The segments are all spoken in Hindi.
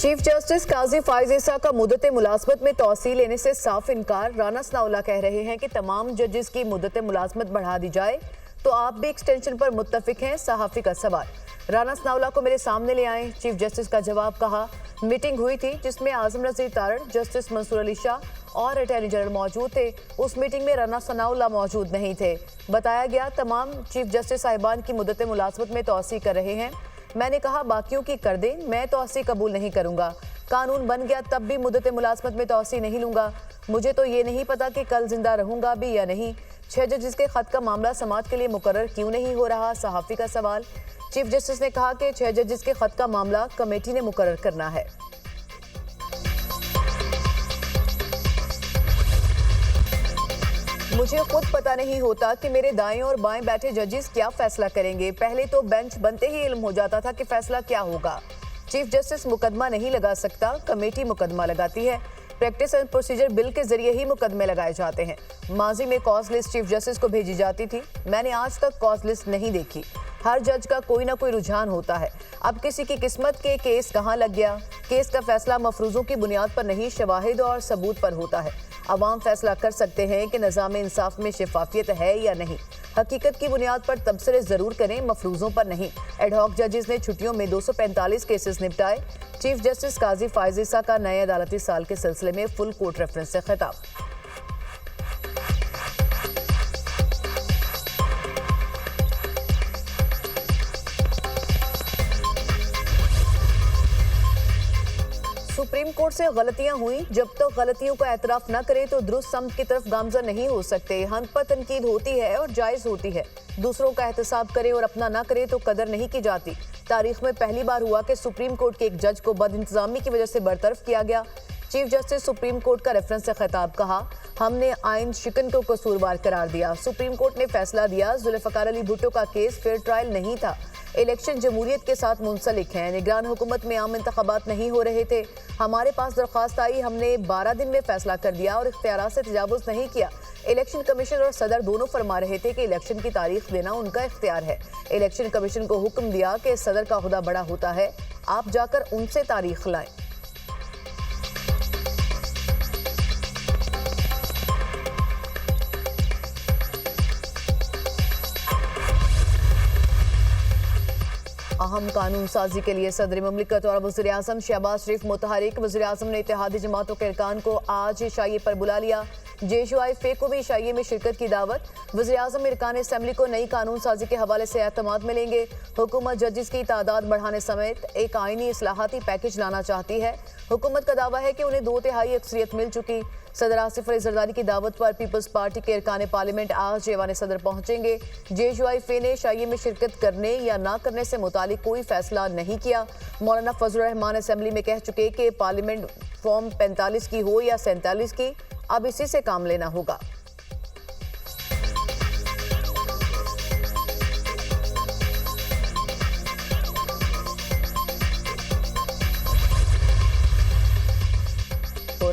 चीफ जस्टिस काजी फाइज ईसा का मुद्दत मुलाजमत में तौसी लेने से साफ इनकार। राना सनाउल्लाह कह रहे हैं कि तमाम जजेस की मुद्दत मुलाजमत बढ़ा दी जाए, तो आप भी एक्सटेंशन पर मुत्तफिक हैं। सहाफ़ी का सवाल, राना सनाउल्लाह को मेरे सामने ले आए। चीफ जस्टिस का जवाब, कहा मीटिंग हुई थी जिसमें आजम नज़ीर तारड़, जस्टिस मंसूर अली शाह और अटॉर्नी जनरल मौजूद थे। उस मीटिंग में राना सनाउल्लाह मौजूद नहीं थे। बताया गया तमाम चीफ जस्टिस साहिबान की मुद्दत मुलाजमत में तौसी कर रहे हैं। मैंने कहा बाकियों की कर दें, मैं तौसी कबूल नहीं करूंगा। कानून बन गया तब भी मुद्दत मुलाजमत में तौसी नहीं लूंगा। मुझे तो ये नहीं पता कि कल जिंदा रहूंगा भी या नहीं। 6 जजेस के खत का मामला समाअत के लिए मुकर्रर क्यों नहीं हो रहा। सहाफ़ी का सवाल, चीफ जस्टिस ने कहा कि 6 जजेस के खत का मामला कमेटी ने मुकर्रर करना है। मुझे खुद पता नहीं होता कि मेरे दाएं और बाएं बैठे जजेस क्या फैसला करेंगे। पहले तो बेंच बनते ही इल्म हो जाता था कि फैसला क्या होगा। चीफ जस्टिस मुकदमा नहीं लगा सकता, कमेटी मुकदमा लगाती है। प्रैक्टिस एंड प्रोसीजर बिल के जरिए ही मुकदमे लगाए जाते हैं। माजी में कॉज लिस्ट चीफ जस्टिस को भेजी जाती थी, मैंने आज तक कॉज लिस्ट नहीं देखी। हर जज का कोई ना कोई रुझान होता है। अब किसी की किस्मत के केस कहाँ लग गया। केस का फैसला मफरूजों की बुनियाद पर नहीं, शवाहिद और सबूत पर होता है। अवाम फैसला कर सकते हैं कि निज़ाम इंसाफ में शफाफियत है या नहीं। हकीकत की बुनियाद पर तबसरे ज़रूर करें, मफरूज़ों पर नहीं। एडहॉक जजेस ने छुट्टियों में 245 केसेस निपटाए। चीफ जस्टिस काजी फाइज ईसा का नए अदालती साल के सिलसिले में फुल कोर्ट रेफरेंस से खिताब। सुप्रीम कोर्ट से गलतियां हुई, जब तक गलतियों का एतराफ न करे तो दुरुस्त समत की तरफ गामजन नहीं हो सकते। हन पर तनकीद होती है और जायज़ होती है। दूसरों का एहतसाब करे और अपना ना करे तो कदर नहीं की जाती। तारीख में पहली बार हुआ कि सुप्रीम कोर्ट के एक जज को बदइंतजामी की वजह से बरतरफ किया गया। चीफ जस्टिस सुप्रीम कोर्ट का रेफरेंस से खिताब, कहा हमने आइन शिकन को कसूरवार करार दिया। सुप्रीम कोर्ट ने फैसला दिया जुल्फ़िकार अली भुट्टो का केस फेयर ट्रायल नहीं था। इलेक्शन जमहूरियत के साथ मुंसलिक हैं। निगरान हुकूमत में आम इंतखाबात नहीं हो रहे थे। हमारे पास दरख्वास्त आई, हमने 12 दिन में फैसला कर दिया और इख्तियारात से तजावुज़ नहीं किया। इलेक्शन कमीशन और सदर दोनों फरमा रहे थे कि इलेक्शन की तारीख देना उनका इख्तियार है। इलेक्शन कमीशन को हुक्म दिया कि सदर का ओहदा बड़ा होता है, आप जाकर उनसे तारीख लाएं। अहम कानून साजी के लिए सदर मुमलिकत और वज़ीर आज़म शहबाज शरीफ मुतहरिक। वज़ीर आज़म ने इत्तेहादी जमातों के अरकान को आज इशाइये पर बुला लिया। JUIF को भी इशाइये में शिरकत की दावत। वज़ीर आज़म अरकान असम्बली को नई कानून साजी के हवाले से एतमाद मिलेंगे। हुकूमत जजेस की तादाद बढ़ाने समेत एक आइनी इस्लाहाती पैकेज लाना चाहती है। हुकूमत का दावा है कि उन्हें 2/3 अक्सरियत मिल चुकी। सदर आसिफ अली जरदारी की दावत पर पीपल्स पार्टी के अरकान पार्लियामेंट आज ऐवान सदर पहुंचेंगे। JUIF ने इशाइये में शिरकत करने या ना करने से मुतालिक कोई फैसला नहीं किया। मौलाना फजल रहमान असम्बली में कह चुके कि पार्लियामेंट फॉर्म 45 की हो या 47 की, अब इसी से काम लेना होगा।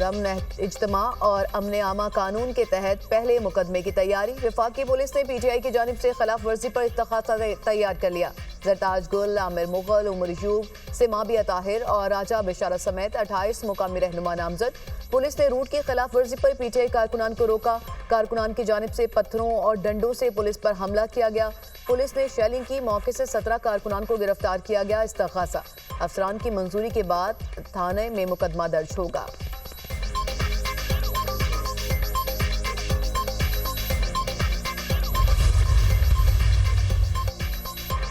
अमन इज्तिमा और अमन आमा कानून के तहत पहले मुकदमे की तैयारी। वफाकी पुलिस ने PTI की जानिब से खिलाफ वर्जी पर इत्तखाज़ा तैयार कर लिया। जरताज गुल, आमिर मुगल, उमर यूब, सिमाबिया ताहिर और राजा बिशारा समेत 28 मुकामी रहनुमा नामजद। पुलिस ने रूट की खिलाफ वर्जी पर PTI कारकुनान को रोका। कारकुनान की जानिब से पत्थरों और डंडों से पुलिस पर हमला किया गया। पुलिस ने शेलिंग की, मौके से 17 कारकुनान को गिरफ्तार किया गया। इस्तग़ासा अफसरान की मंजूरी के बाद थाने में मुकदमा दर्ज होगा।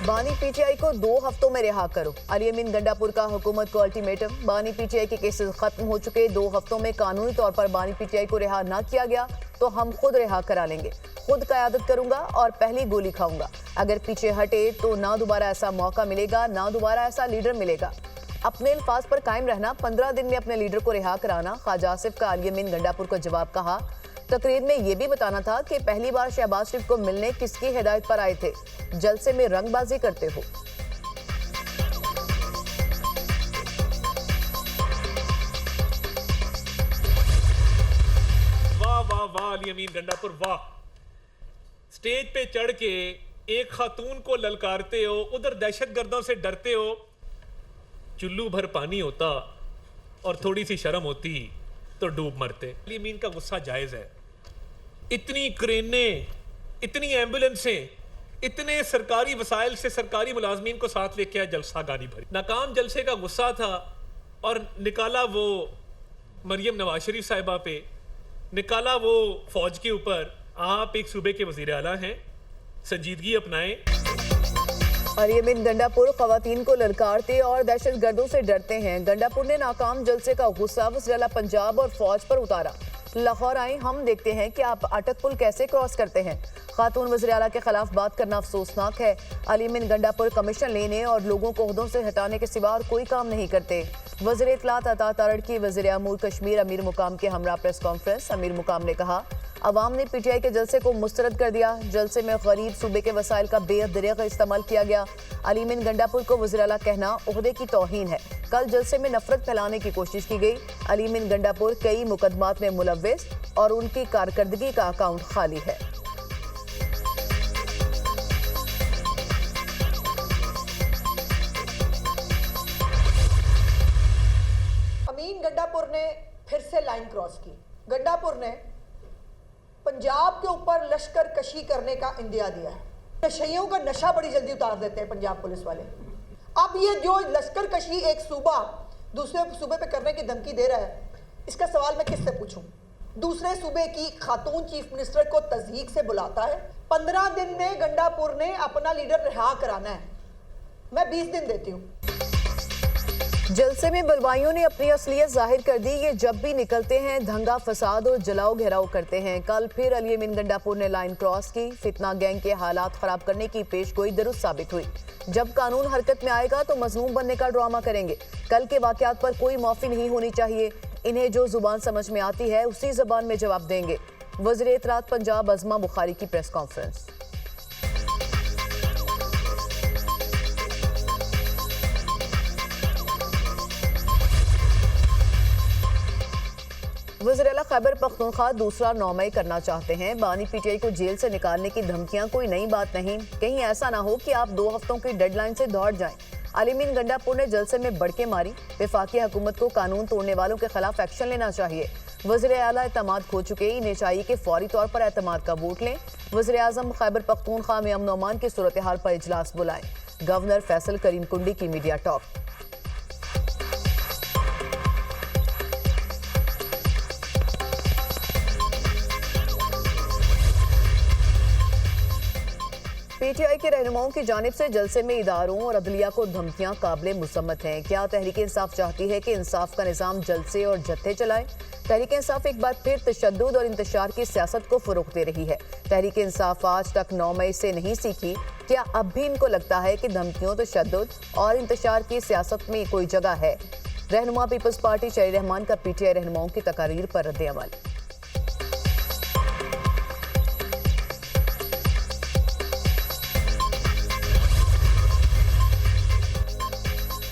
बानी PTI को 2 हफ्तों में रिहा करो। अली अमीन गंडापुर का हुकूमत को अल्टीमेटम। बानी PTI के केसेस खत्म हो चुके। 2 हफ्तों में कानूनी तौर पर बानी PTI को रिहा ना किया गया तो हम खुद रिहा करा लेंगे। खुद क़यादत करूंगा और पहली गोली खाऊंगा। अगर पीछे हटे तो ना दोबारा ऐसा मौका मिलेगा, ना दोबारा ऐसा लीडर मिलेगा। अपने अल्फाज पर कायम रहना, 15 दिन में अपने लीडर को रिहा कराना। ख्वाजा आसिफ का अली अमीन गंडापुर को जवाब, कहा तकरीर में यह भी बताना था कि पहली बार शहबाज शरीफ को मिलने किसकी हिदायत पर आए थे। जलसे में रंगबाजी करते हो। वाह वाह वाह अली अमीन गंडापुर वाह। स्टेज पे चढ़ के एक खातून को ललकारते हो, उधर दहशतगर्दों से डरते हो। चुल्लू भर पानी होता और थोड़ी सी शर्म होती तो डूब मरते। अली अमीन का गुस्सा जायज़ है। इतनी क्रेनें, इतनी एम्बुलेंसें, इतने सरकारी वसाइल से सरकारी मुलाजमीन को साथ लेके आया, जलसा गाड़ी भरी। नाकाम जलसे का गुस्सा था और निकाला वो मरियम नवाज शरीफ साहिबा पे, निकाला वो फौज के ऊपर। आप एक सूबे के वजीर आला हैं, संजीदगी अपनाएं। अली अमीन गंडापुर खवातीन को ललकारते और दहशतगर्दों से डरते हैं। गंडापुर ने नाकाम जलसे का गुस्सा वज़ीर-ए-आला पंजाब और फौज पर उतारा। लाहौर आए, हम देखते हैं कि आप अटक पुल कैसे क्रॉस करते हैं। खातून वज़ीर-ए-आला के खिलाफ बात करना अफसोसनाक है। अली अमीन गंडापुर कमीशन लेने और लोगों को ओहदों से हटाने के सिवा और कोई काम नहीं करते। वज़ीर इत्तलात अता तारड़ की वज़ीर अमूर कश्मीर अमीर मुकाम के हमरा प्रेस कॉन्फ्रेंस। अमीर मुकाम ने कहा, अवाम ने पीटीआई के जलसे को मुस्तरद कर दिया। जलसे में गरीब सूबे के वसाइल का बेहद इस्तेमाल किया गया। अली अमीन गंडापुर को वज़ीर-ए-आला कहना ओहदे की तौहीन है। कल जलसे में नफरत फैलाने की कोशिश की गई। अली अमीन गंडापुर कई मुकदमात में मुलव्विस और उनकी कारकर्दगी का अकाउंट खाली है। अमीन गंडापुर ने फिर से लाइन क्रॉस की। गंडापुर ने पंजाब के ऊपर लश्कर कशी करने का इंदिया दिया है। नशइयों का नशा बड़ी जल्दी उतार देते हैं पंजाब पुलिस वाले। अब ये जो लश्कर कशी एक सूबा दूसरे सूबे पे करने की धमकी दे रहा है, इसका सवाल मैं किससे पूछूं? दूसरे सूबे की खातून चीफ मिनिस्टर को तज़हीक से बुलाता है। 15 दिन में गंडापुर ने अपना लीडर रिहा कराना है। मैं 20 दिन देती हूँ। जलसे में बलवाइयों ने अपनी असलियत जाहिर कर दी। ये जब भी निकलते हैं दंगा फसाद और जलाओ घेराव करते हैं। कल फिर अली अमीन गंडापुर ने लाइन क्रॉस की। फितना गैंग के हालात खराब करने की पेशगोई दुरुस्त साबित हुई। जब कानून हरकत में आएगा तो मजलूम बनने का ड्रामा करेंगे। कल के वाकयात पर कोई माफी नहीं होनी चाहिए। इन्हें जो जुबान समझ में आती है उसी जबान में जवाब देंगे। वज़ीर इत्तलात पंजाब अज़मा बुखारी की प्रेस कॉन्फ्रेंस। वज़ीर-ए-आला खैबर पख्तूनख्वा दूसरा 9 मई करना चाहते हैं। बानी पीटीआई को जेल से निकालने की धमकियां कोई नई बात नहीं। कहीं ऐसा ना हो कि आप 2 हफ्तों की डेडलाइन से दौड़ जाएं। अली अमीन गंडापुर ने जलसे में बड़के मारी। वफाकी हुकूमत को कानून तोड़ने वालों के खिलाफ एक्शन लेना चाहिए। वज़ीर-ए-आला एतमाद खो चुके, इन्हें चाहिए कि फौरी तौर पर एतमाद का वोट लें। वज़ीर आज़म खैबर पख्तूनख्वा में अमन अमान की सूरत हाल पर इजलास बुलाएं। गवर्नर फैसल करीम कुंडी की मीडिया टॉक। पीटीआई के रहनुमाओं की जानिब से जलसे में इदारों और अदलिया को धमकियां काबिले मुसम्मत हैं। क्या तहरीक इंसाफ चाहती है कि इंसाफ का निज़ाम जलसे और जत्थे चलाए? तहरीक इंसाफ एक बार फिर तशद्दुद और इंतशार की सियासत को फ़रोग़ दे रही है। तहरीक इंसाफ आज तक 9 मई से नहीं सीखी। क्या अब भी इनको लगता है कि धमकियों, तशद्दुद और इंतशार की सियासत में कोई जगह है? रहनुमा पीपल्स पार्टी शरी रहमान का पीटीआई रहनुमाओं की तकारीर पर रद्द अमल।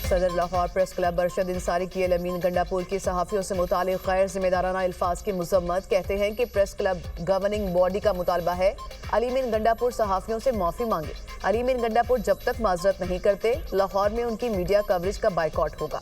सदर लाहौर प्रेस क्लब अरशद इंसारी की अली अमीन गंडापुर की सहाफ़ियों से मुतालिक गैर जिम्मेदाराना अल्फाज की मज़म्मत। कहते हैं कि प्रेस क्लब गवर्निंग बॉडी का मुतालबा है अली अमीन गंडापुर सहाफ़ियों से माफ़ी मांगे। अली अमीन गंडापुर जब तक माजरत नहीं करते लाहौर में उनकी मीडिया कवरेज का बाइकआउट होगा।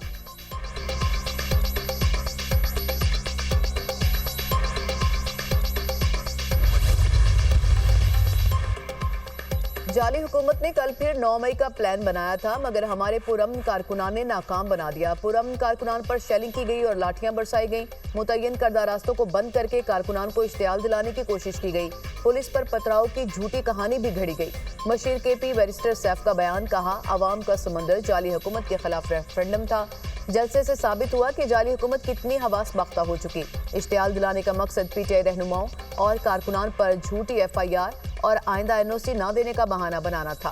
जाली हुकूमत ने कल फिर 9 मई का प्लान बनाया था, मगर हमारे पुरअमन कारकुनान ने नाकाम बना दिया। पुरअमन कारकुनान पर शेलिंग की गई और लाठियां बरसाई गईं। मुतय्यन करदा रास्तों को बंद करके कारकुनान को इश्तियाल दिलाने की कोशिश की गई। पुलिस पर पथराव की झूठी कहानी भी घड़ी गई। मशीर केपी बैरिस्टर सैफ का बयान, कहा अवाम का समंदर जाली हुकूमत के खिलाफ रेफरेंडम था। जलसे से साबित हुआ कि जाली हुकूमत कितनी हवास बाख्ता हो चुकी। इश्तियाल दिलाने का मकसद पीटीआई रहनुमाओं और कारकुनान पर झूठी FIR और आइंदा NOC ना देने का बहाना बनाना था।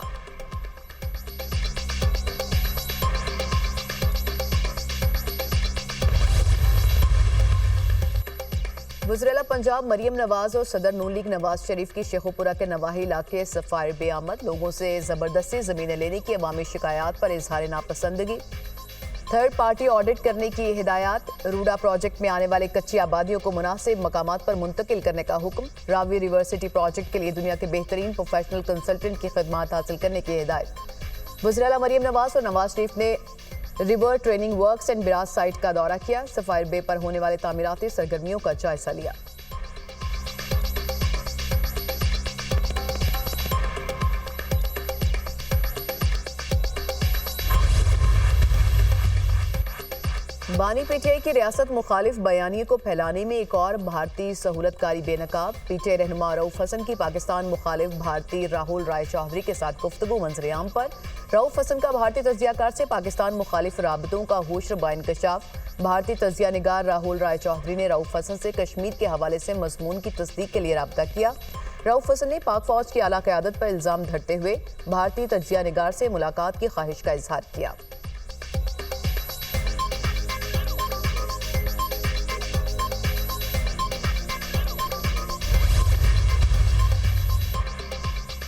वज़ीर-ए-आला पंजाब मरियम नवाज और सदर नून लीग नवाज शरीफ की शेखुपुरा के नवाही इलाके सफायर बेआमद। लोगों से जबरदस्ती जमीनें लेने की अवामी शिकायत पर इजहार नापसंदगी। थर्ड पार्टी ऑडिट करने की हिदायत। रूडा प्रोजेक्ट में आने वाले कच्ची आबादियों को मुनासिब मकामात पर मुंतकिल करने का हुक्म। रावी यूनिवर्सिटी प्रोजेक्ट के लिए दुनिया के बेहतरीन प्रोफेशनल कंसल्टेंट की खिदमात हासिल करने की हिदायत। वज़ीर-ए-आला मरियम नवाज और नवाज शरीफ ने river training works and barrage site का दौरा किया। सफायर बे पर होने वाले तामीराती सरगर्मियों का जायजा लिया। बानी पीटीआई की रियासत मुखालिफ बयानिए को फैलाने में एक और भारतीय सहूलतकारी बेनकाब। पीटीआई रहनुमा रऊफ हसन की पाकिस्तान मुखालिफ भारतीय राहुल राय चौधरी के साथ गुफ्तगू मंजरेआम पर। रऊफ हसन का भारतीय तजियाकार से पाकिस्तान मुखालिफ राबतों का होशरुबा इंकशाफ। भारतीय तजिया निगार राहुल राय चौधरी ने रऊफ हसन से कश्मीर के हवाले से मजमून की तस्दीक के लिए राब्ता किया। रऊफ हसन ने पाक फौज की आला क़यादत पर इल्जाम धरते हुए भारतीय तजिया निगार से मुलाकात की ख्वाहिश का इजहार किया।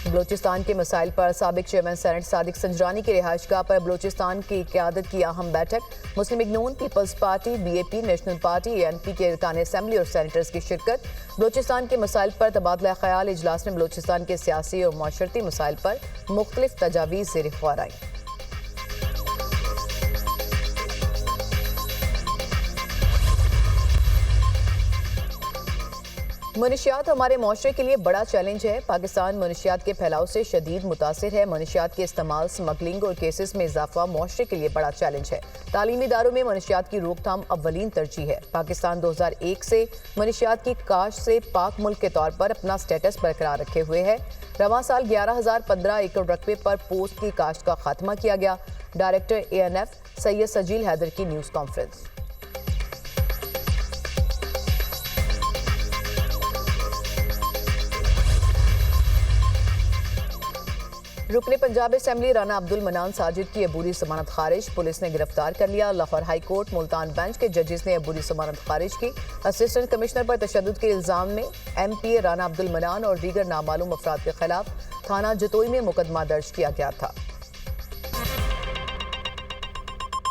बलूचिस्तान के मसाइल पर साबिक चेयरमैन सेनेट सादिक संजरानी की रिहाइशगाह पर बलूचिस्तान की क़यादत की अहम बैठक। Muslim League Noon, Peoples Party, BAP, National Party, ANP के अरकान असेंबली और सेनेटर्स की शिरकत। बलूचिस्तान के मसाइल पर तबादला ख्याल। इजलास में बलूचिस्तान के सियासी और माशरती मसाइल पर मुख्तलिफ तजावीज़ ज़ेर ग़ौर आईं। मनशियात हमारे माशरे के लिए बड़ा चैलेंज है। पाकिस्तान मनशियात के फैलाव से शदीद मुतासिर है। मनशियात के इस्तेमाल, स्मगलिंग और केसेस में इजाफा माशरे के लिए बड़ा चैलेंज है। तालीमी इदारों में मनशियात की रोकथाम अव्वलीन तरजीह है। पाकिस्तान 2001 से मनशियात की काश्त से पाक मुल्क के तौर पर अपना स्टेटस बरकरार रखे हुए है। रवां साल 11,015 एकड़ रकबे पर पोस्ट की काश्त का खात्मा किया गया। डायरेक्टर ANF सैयद सजील हैदर की न्यूज़ कॉन्फ्रेंस। रुकने पंजाब असेंबली राना अब्दुल मनान साजिद की अबूरी जमानत खारिज। पुलिस ने गिरफ्तार कर लिया। Lahore high court Multan bench के जजेस ने अबूरी जमानत खारिज की। असिस्टेंट कमिश्नर पर तशद्दुद के इल्जाम में MPA राना अब्दुल मनान और दीगर नामालूम अफराद के खिलाफ थाना जतोई में मुकदमा दर्ज किया गया था।